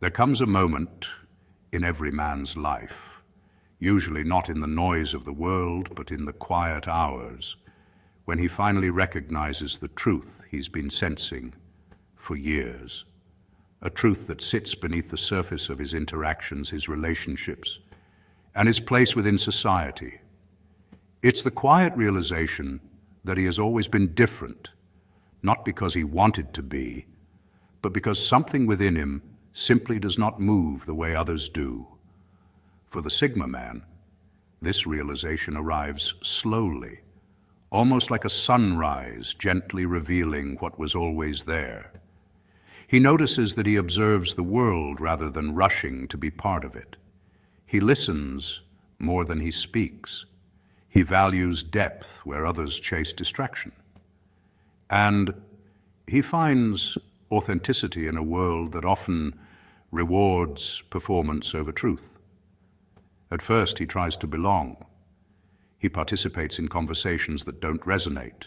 There comes a moment in every man's life, usually not in the noise of the world, but in the quiet hours, when he finally recognizes the truth he's been sensing for years. A truth that sits beneath the surface of his interactions, his relationships, and his place within society. It's the quiet realization that he has always been different, not because he wanted to be, but because something within him simply does not move the way others do. For the Sigma man, this realization arrives slowly, almost like a sunrise gently revealing what was always there. He notices that he observes the world rather than rushing to be part of it. He listens more than he speaks. He values depth where others chase distraction. And he finds authenticity in a world that often rewards performance over truth. At first, he tries to belong. He participates in conversations that don't resonate,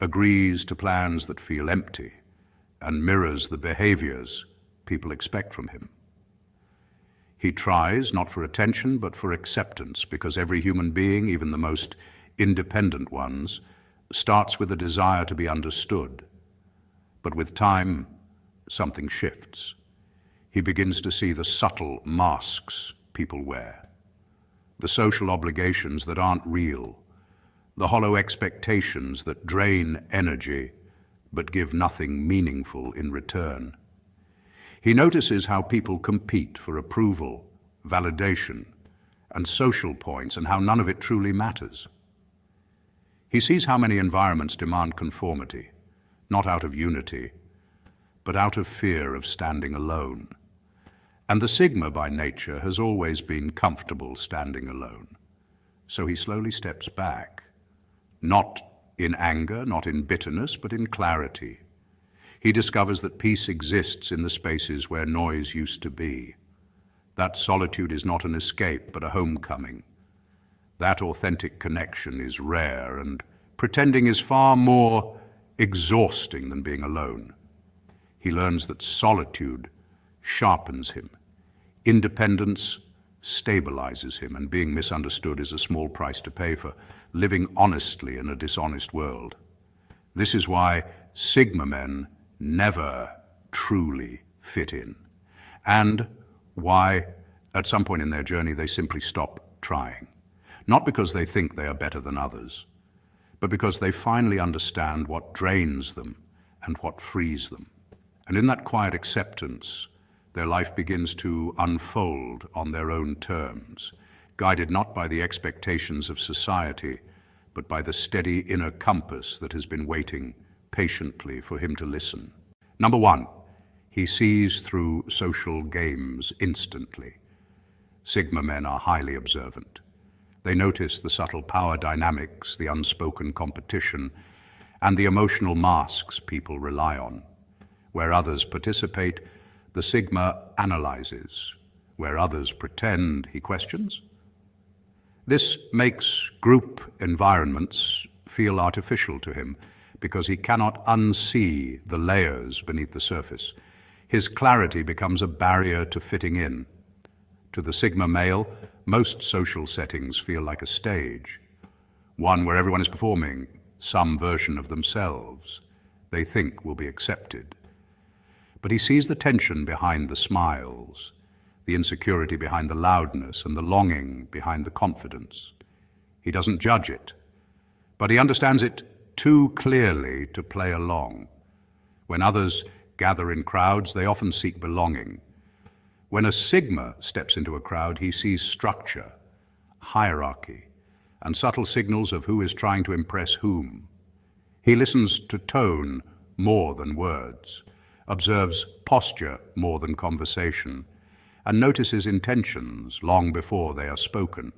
agrees to plans that feel empty, and mirrors the behaviors people expect from him. He tries not for attention, but for acceptance, because every human being, even the most independent ones, starts with a desire to be understood. But with time, something shifts. He begins to see the subtle masks people wear, the social obligations that aren't real, the hollow expectations that drain energy but give nothing meaningful in return. He notices how people compete for approval, validation, and social points, and how none of it truly matters. He sees how many environments demand conformity, not out of unity, but out of fear of standing alone. And the Sigma by nature has always been comfortable standing alone. So he slowly steps back, not in anger, not in bitterness, but in clarity. He discovers that peace exists in the spaces where noise used to be. That solitude is not an escape, but a homecoming. That authentic connection is rare, and pretending is far more exhausting than being alone. He learns that solitude sharpens him. Independence stabilizes him, and being misunderstood is a small price to pay for living honestly in a dishonest world. This is why Sigma men never truly fit in, and why at some point in their journey they simply stop trying. Not because they think they are better than others, but because they finally understand what drains them and what frees them. And in that quiet acceptance, their life begins to unfold on their own terms, guided not by the expectations of society, but by the steady inner compass that has been waiting patiently for him to listen. Number one, he sees through social games instantly. Sigma men are highly observant. They notice the subtle power dynamics, the unspoken competition, and the emotional masks people rely on. Where others participate, the Sigma analyzes. Where others pretend, he questions. This makes group environments feel artificial to him because he cannot unsee the layers beneath the surface. His clarity becomes a barrier to fitting in. To the Sigma male, most social settings feel like a stage, one where everyone is performing some version of themselves they think will be accepted. But he sees the tension behind the smiles, the insecurity behind the loudness, and the longing behind the confidence. He doesn't judge it, but he understands it too clearly to play along. When others gather in crowds, they often seek belonging. When a Sigma steps into a crowd, he sees structure, hierarchy, and subtle signals of who is trying to impress whom. He listens to tone more than words, observes posture more than conversation, and notices intentions long before they are spoken.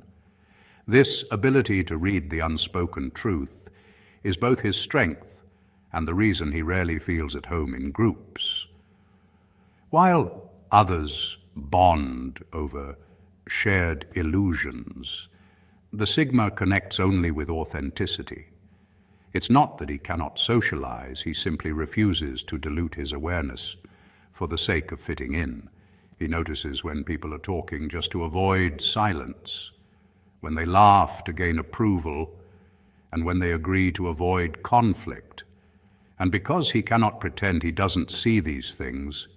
This ability to read the unspoken truth is both his strength and the reason he rarely feels at home in groups. While others bond over shared illusions, the Sigma connects only with authenticity. It's not that he cannot socialize, he simply refuses to dilute his awareness for the sake of fitting in. He notices when people are talking just to avoid silence, when they laugh to gain approval, and when they agree to avoid conflict. And because he cannot pretend he doesn't see these things,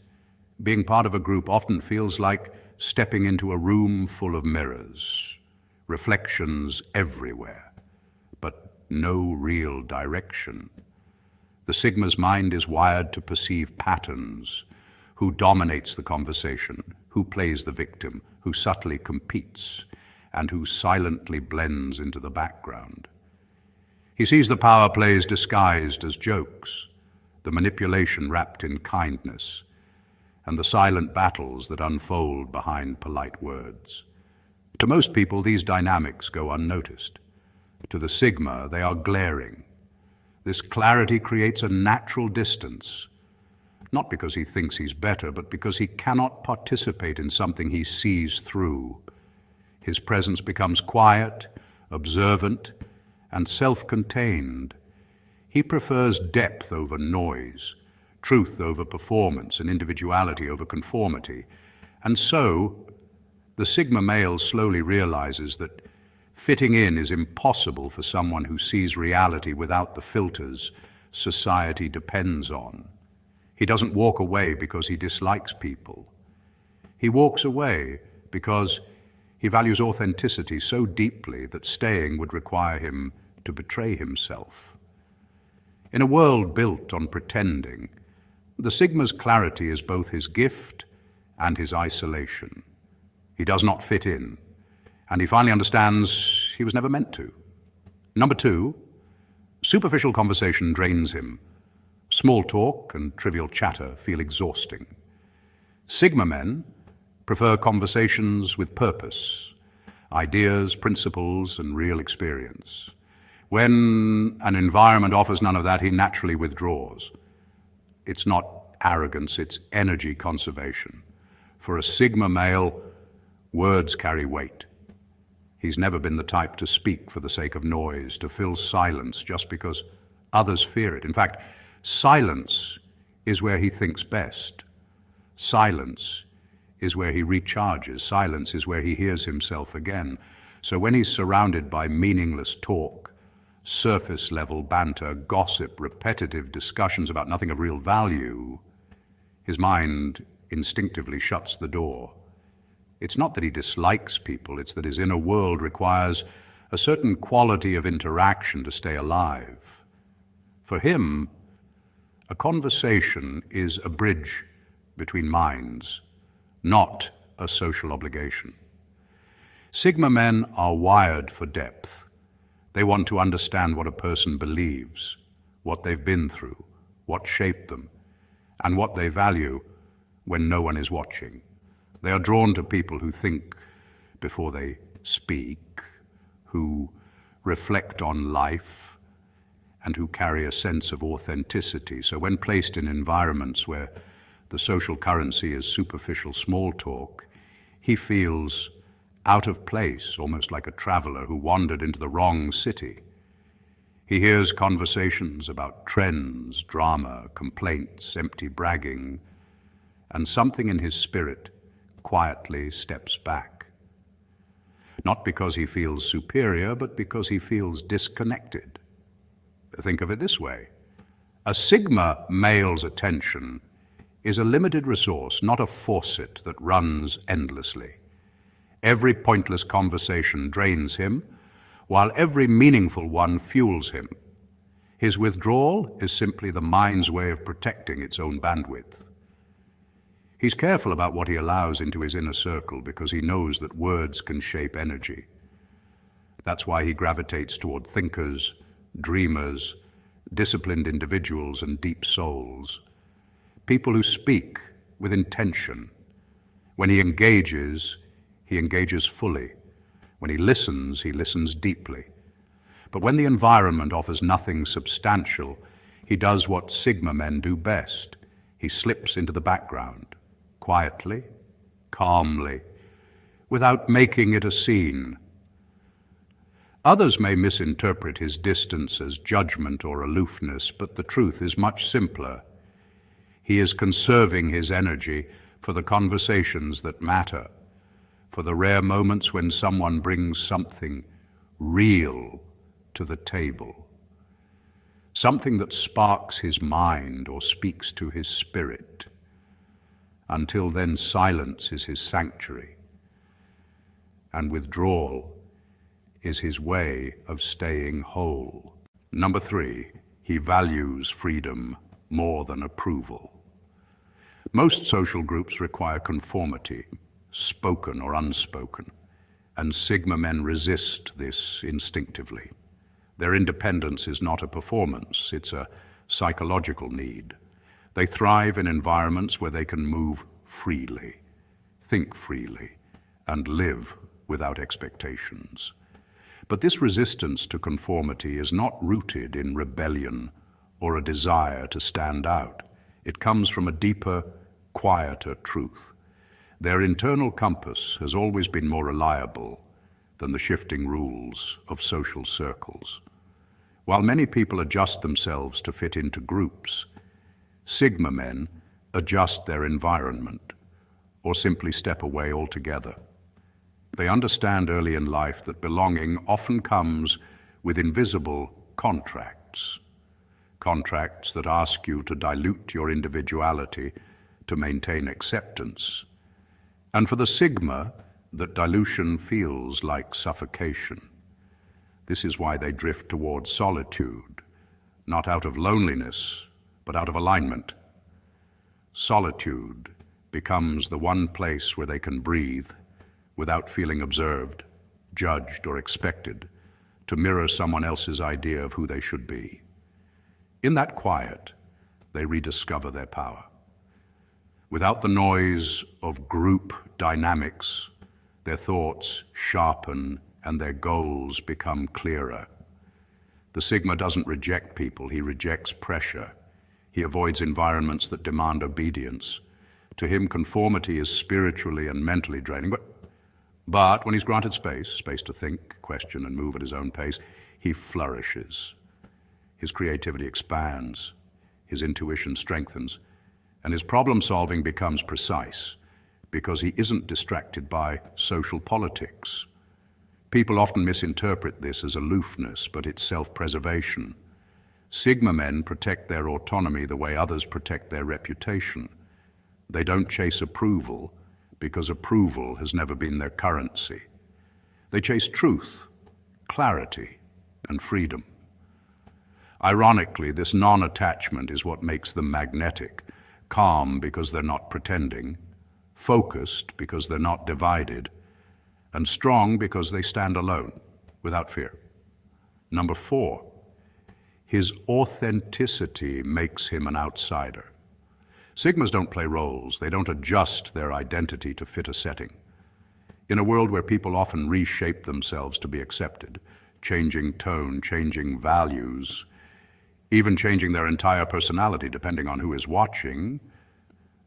being part of a group often feels like stepping into a room full of mirrors, reflections everywhere, but no real direction. The Sigma's mind is wired to perceive patterns. Who dominates the conversation, who plays the victim, who subtly competes, and who silently blends into the background. He sees the power plays disguised as jokes, the manipulation wrapped in kindness, and the silent battles that unfold behind polite words. To most people, these dynamics go unnoticed. To the Sigma, they are glaring. This clarity creates a natural distance, not because he thinks he's better, but because he cannot participate in something he sees through. His presence becomes quiet, observant, and self-contained. He prefers depth over noise, truth over performance, and individuality over conformity. And so, the Sigma male slowly realizes that fitting in is impossible for someone who sees reality without the filters society depends on. He doesn't walk away because he dislikes people. He walks away because he values authenticity so deeply that staying would require him to betray himself. In a world built on pretending, the Sigma's clarity is both his gift and his isolation. He does not fit in, and he finally understands he was never meant to. Number 2, superficial conversation drains him. Small talk and trivial chatter feel exhausting. Sigma men prefer conversations with purpose, ideas, principles, and real experience. When an environment offers none of that, he naturally withdraws. It's not arrogance, it's energy conservation. For a Sigma male, words carry weight. He's never been the type to speak for the sake of noise, to fill silence just because others fear it. In fact, silence is where he thinks best. Silence is where he recharges. Silence is where he hears himself again. So when he's surrounded by meaningless talk, surface-level banter, gossip, repetitive discussions about nothing of real value, his mind instinctively shuts the door. It's not that he dislikes people, it's that his inner world requires a certain quality of interaction to stay alive. For him, a conversation is a bridge between minds, not a social obligation. Sigma men are wired for depth. They want to understand what a person believes, what they've been through, what shaped them, and what they value when no one is watching. They are drawn to people who think before they speak, who reflect on life, and who carry a sense of authenticity. So when placed in environments where the social currency is superficial small talk, he feels out of place, almost like a traveler who wandered into the wrong city. He hears conversations about trends, drama, complaints, empty bragging, and something in his spirit quietly steps back. Not because he feels superior, but because he feels disconnected. Think of it this way. A Sigma male's attention is a limited resource, not a faucet that runs endlessly. Every pointless conversation drains him, while every meaningful one fuels him. His withdrawal is simply the mind's way of protecting its own bandwidth. He's careful about what he allows into his inner circle because he knows that words can shape energy. That's why he gravitates toward thinkers, dreamers, disciplined individuals, and deep souls. People who speak with intention. When he engages fully. When he listens deeply. But when the environment offers nothing substantial, he does what Sigma men do best. He slips into the background, quietly, calmly, without making it a scene. Others may misinterpret his distance as judgment or aloofness, but the truth is much simpler. He is conserving his energy for the conversations that matter, for the rare moments when someone brings something real to the table, something that sparks his mind or speaks to his spirit. Until then, silence is his sanctuary, and withdrawal is his way of staying whole. Number 3, he values freedom more than approval. Most social groups require conformity, spoken or unspoken, and Sigma men resist this instinctively. Their independence is not a performance, it's a psychological need. They thrive in environments where they can move freely, think freely, and live without expectations. But this resistance to conformity is not rooted in rebellion or a desire to stand out. It comes from a deeper, quieter truth. Their internal compass has always been more reliable than the shifting rules of social circles. While many people adjust themselves to fit into groups, Sigma men adjust their environment or simply step away altogether. They understand early in life that belonging often comes with invisible contracts that ask you to dilute your individuality to maintain acceptance. And for the Sigma, that dilution feels like suffocation. This is why they drift towards solitude, not out of loneliness, but out of alignment. Solitude becomes the one place where they can breathe without feeling observed, judged, or expected to mirror someone else's idea of who they should be. In that quiet, they rediscover their power. Without the noise of group dynamics, their thoughts sharpen and their goals become clearer. The Sigma doesn't reject people, he rejects pressure. He avoids environments that demand obedience. To him, conformity is spiritually and mentally draining. But when he's granted space to think, question, and move at his own pace, he flourishes. His creativity expands, his intuition strengthens, and his problem-solving becomes precise because he isn't distracted by social politics. People often misinterpret this as aloofness, but it's self-preservation. Sigma men protect their autonomy the way others protect their reputation. They don't chase approval because approval has never been their currency. They chase truth, clarity, and freedom. Ironically, this non-attachment is what makes them magnetic, calm because they're not pretending, focused because they're not divided, and strong because they stand alone, without fear. Number 4, his authenticity makes him an outsider. Sigmas don't play roles, they don't adjust their identity to fit a setting. In a world where people often reshape themselves to be accepted, changing tone, changing values, even changing their entire personality depending on who is watching,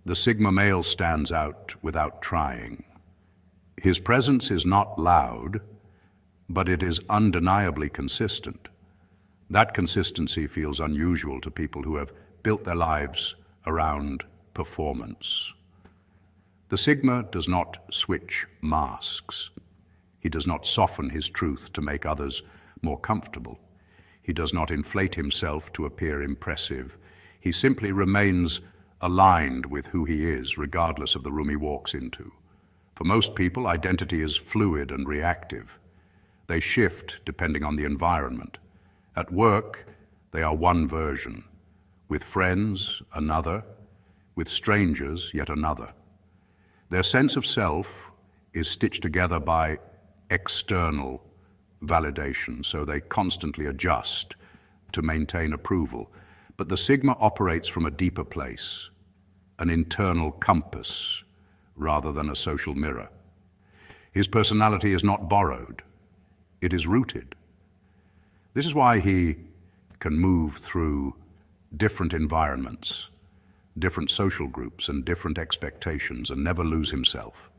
the Sigma male stands out without trying. His presence is not loud, but it is undeniably consistent. That consistency feels unusual to people who have built their lives around performance. The Sigma does not switch masks. He does not soften his truth to make others more comfortable. He does not inflate himself to appear impressive. He simply remains aligned with who he is, regardless of the room he walks into. For most people, identity is fluid and reactive. They shift depending on the environment. At work, they are one version. With friends, another. With strangers, yet another. Their sense of self is stitched together by external validation, so they constantly adjust to maintain approval. But the Sigma operates from a deeper place, an internal compass, rather than a social mirror. His personality is not borrowed, it is rooted. This is why he can move through different environments, different social groups, and different expectations, and never lose himself.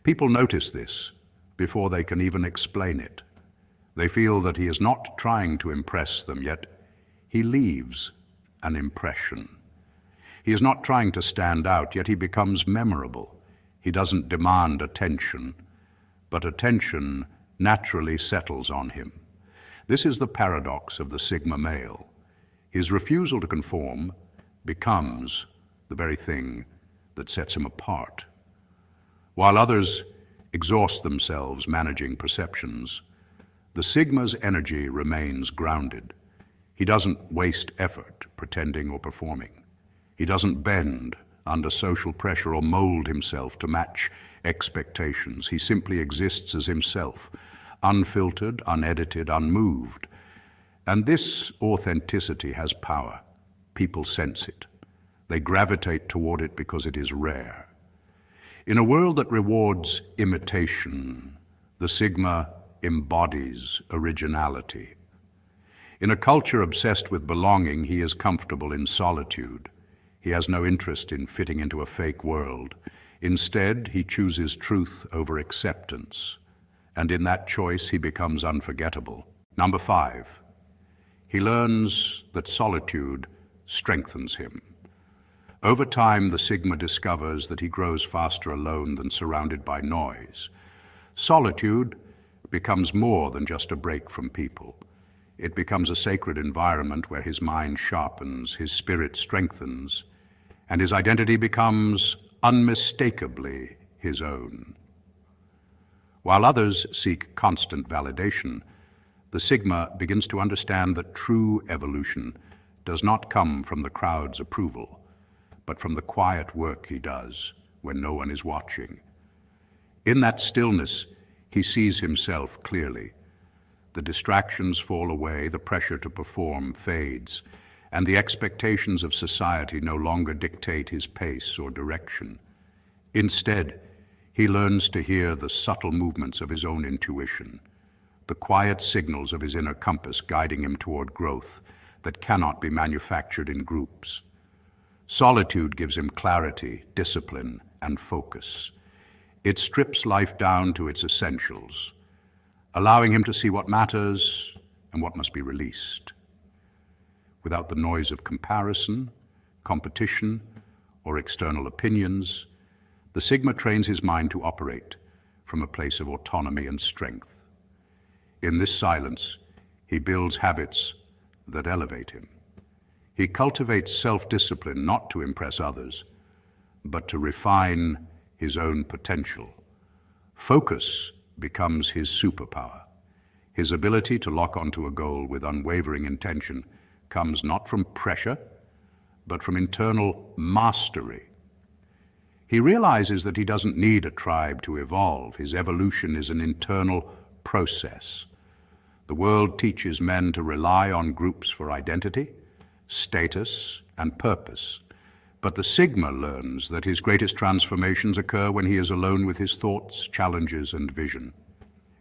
People notice this before they can even explain it. They feel that he is not trying to impress them, yet he leaves an impression. He is not trying to stand out, yet he becomes memorable. He doesn't demand attention, but attention naturally settles on him. This is the paradox of the Sigma male. His refusal to conform becomes the very thing that sets him apart. While others exhaust themselves managing perceptions, the Sigma's energy remains grounded. He doesn't waste effort pretending or performing. He doesn't bend under social pressure or mold himself to match expectations. He simply exists as himself, unfiltered, unedited, unmoved. And this authenticity has power. People sense it. They gravitate toward it because it is rare. In a world that rewards imitation, the Sigma embodies originality. In a culture obsessed with belonging, he is comfortable in solitude. He has no interest in fitting into a fake world. Instead, he chooses truth over acceptance, and in that choice he becomes unforgettable. Number 5, he learns that solitude strengthens him. Over time, the Sigma discovers that he grows faster alone than surrounded by noise. Solitude becomes more than just a break from people. It becomes a sacred environment where his mind sharpens, his spirit strengthens, and his identity becomes unmistakably his own. While others seek constant validation, the Sigma begins to understand that true evolution does not come from the crowd's approval, but from the quiet work he does when no one is watching. In that stillness, he sees himself clearly. The distractions fall away, the pressure to perform fades, and the expectations of society no longer dictate his pace or direction. Instead, he learns to hear the subtle movements of his own intuition, the quiet signals of his inner compass guiding him toward growth that cannot be manufactured in groups. Solitude gives him clarity, discipline, and focus. It strips life down to its essentials, allowing him to see what matters and what must be released. Without the noise of comparison, competition, or external opinions, the Sigma trains his mind to operate from a place of autonomy and strength. In this silence, he builds habits that elevate him. He cultivates self-discipline not to impress others, but to refine his own potential. Focus becomes his superpower. His ability to lock onto a goal with unwavering intention comes not from pressure, but from internal mastery. He realizes that he doesn't need a tribe to evolve. His evolution is an internal process. The world teaches men to rely on groups for identity, status, and purpose. But the Sigma learns that his greatest transformations occur when he is alone with his thoughts, challenges, and vision.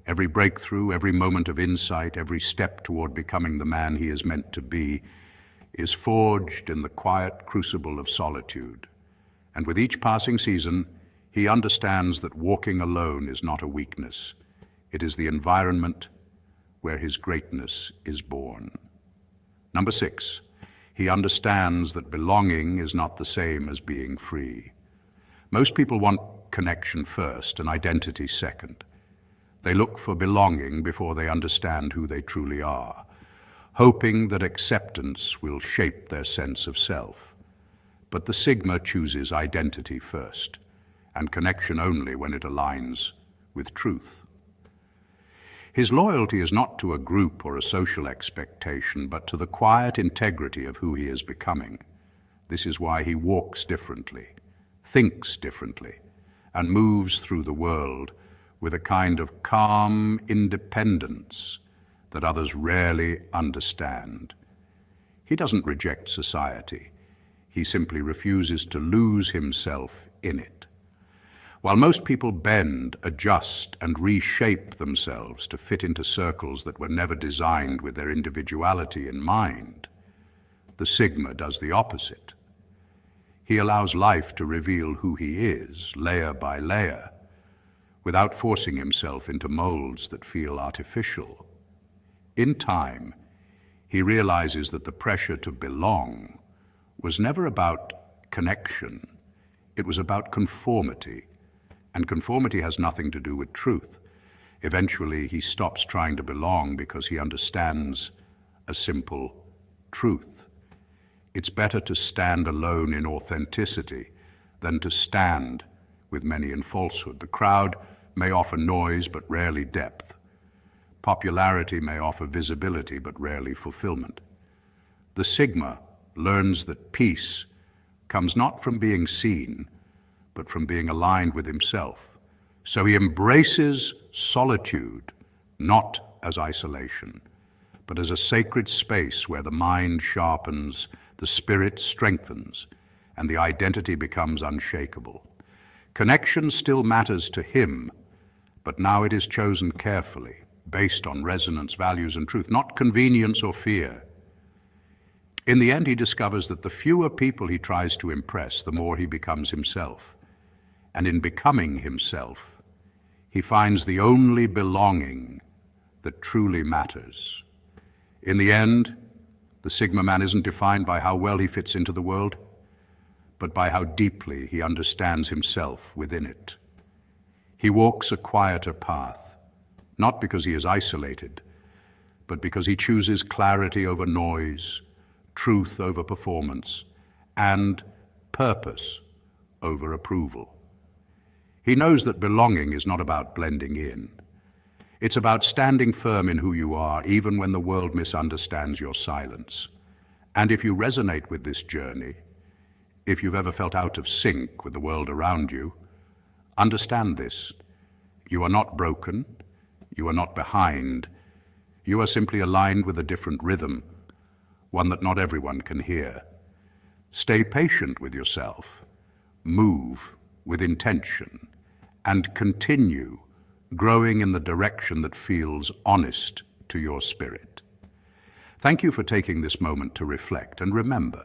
Every breakthrough, every moment of insight, every step toward becoming the man he is meant to be is forged in the quiet crucible of solitude. And with each passing season, he understands that walking alone is not a weakness. It is the environment where his greatness is born. Number 6, he understands that belonging is not the same as being free. Most people want connection first and identity second. They look for belonging before they understand who they truly are, hoping that acceptance will shape their sense of self. But the Sigma chooses identity first, and connection only when it aligns with truth. His loyalty is not to a group or a social expectation, but to the quiet integrity of who he is becoming. This is why he walks differently, thinks differently, and moves through the world with a kind of calm independence that others rarely understand. He doesn't reject society. He simply refuses to lose himself in it. While most people bend, adjust, and reshape themselves to fit into circles that were never designed with their individuality in mind, the Sigma does the opposite. He allows life to reveal who he is, layer by layer, without forcing himself into molds that feel artificial. In time, he realizes that the pressure to belong was never about connection. It was about conformity. And conformity has nothing to do with truth. Eventually, he stops trying to belong because he understands a simple truth. It's better to stand alone in authenticity than to stand with many in falsehood. The crowd may offer noise, but rarely depth. Popularity may offer visibility, but rarely fulfillment. The Sigma learns that peace comes not from being seen, but from being aligned with himself. So he embraces solitude, not as isolation, but as a sacred space where the mind sharpens, the spirit strengthens, and the identity becomes unshakable. Connection still matters to him, but now it is chosen carefully, based on resonance, values, and truth, not convenience or fear. In the end, he discovers that the fewer people he tries to impress, the more he becomes himself. And in becoming himself, he finds the only belonging that truly matters. In the end, the Sigma man isn't defined by how well he fits into the world, but by how deeply he understands himself within it. He walks a quieter path, not because he is isolated, but because he chooses clarity over noise, truth over performance, and purpose over approval. He knows that belonging is not about blending in. It's about standing firm in who you are, even when the world misunderstands your silence. And if you resonate with this journey, if you've ever felt out of sync with the world around you, understand this. You are not broken. You are not behind. You are simply aligned with a different rhythm, one that not everyone can hear. Stay patient with yourself. Move with intention, and continue growing in the direction that feels honest to your spirit. Thank you for taking this moment to reflect, and remember,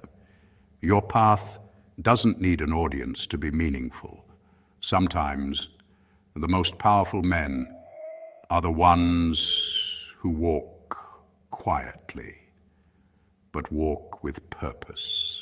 your path doesn't need an audience to be meaningful. Sometimes the most powerful men are the ones who walk quietly, but walk with purpose.